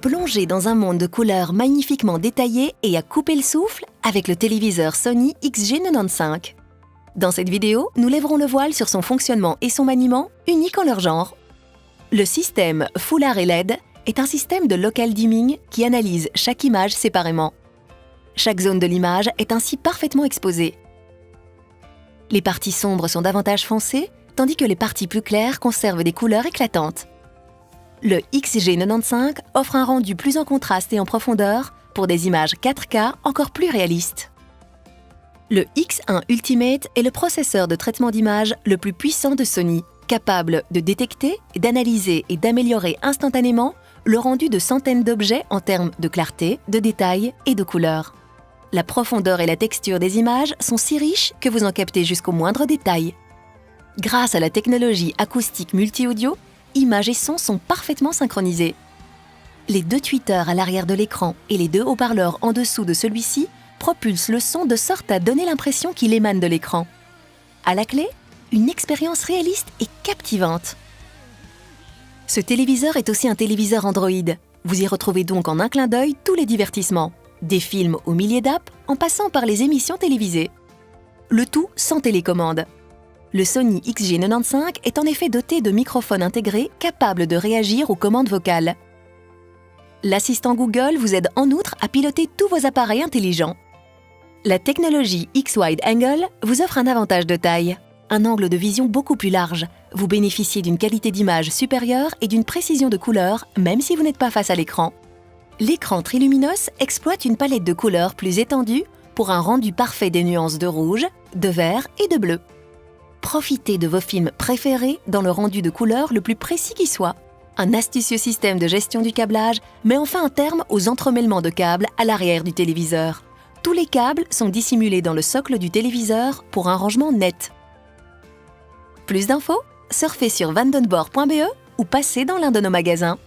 Plongez dans un monde de couleurs magnifiquement détaillé et à couper le souffle avec le téléviseur Sony XG95. Dans cette vidéo, nous lèverons le voile sur son fonctionnement et son maniement, uniques en leur genre. Le système Full Array LED est un système de local dimming qui analyse chaque image séparément. Chaque zone de l'image est ainsi parfaitement exposée. Les parties sombres sont davantage foncées, tandis que les parties plus claires conservent des couleurs éclatantes. Le XG95 offre un rendu plus en contraste et en profondeur pour des images 4K encore plus réalistes. Le X1 Ultimate est le processeur de traitement d'image le plus puissant de Sony, capable de détecter, d'analyser et d'améliorer instantanément le rendu de centaines d'objets en termes de clarté, de détail et de couleur. La profondeur et la texture des images sont si riches que vous en captez jusqu'au moindre détail. Grâce à la technologie acoustique multi-audio, images et sons sont parfaitement synchronisés. Les deux tweeters à l'arrière de l'écran et les deux haut-parleurs en dessous de celui-ci propulsent le son de sorte à donner l'impression qu'il émane de l'écran. À la clé, une expérience réaliste et captivante. Ce téléviseur est aussi un téléviseur Android. Vous y retrouvez donc en un clin d'œil tous les divertissements, des films aux milliers d'apps en passant par les émissions télévisées. Le tout sans télécommande. Le Sony XG95 est en effet doté de microphones intégrés capables de réagir aux commandes vocales. L'assistant Google vous aide en outre à piloter tous vos appareils intelligents. La technologie X-Wide Angle vous offre un avantage de taille. Un angle de vision beaucoup plus large. Vous bénéficiez d'une qualité d'image supérieure et d'une précision de couleur, même si vous n'êtes pas face à l'écran. L'écran Triluminos exploite une palette de couleurs plus étendue pour un rendu parfait des nuances de rouge, de vert et de bleu. Profitez de vos films préférés dans le rendu de couleurs le plus précis qui soit. Un astucieux système de gestion du câblage met enfin un terme aux entremêlements de câbles à l'arrière du téléviseur. Tous les câbles sont dissimulés dans le socle du téléviseur pour un rangement net. Plus d'infos, surfez sur vandenborg.be ou passez dans l'un de nos magasins.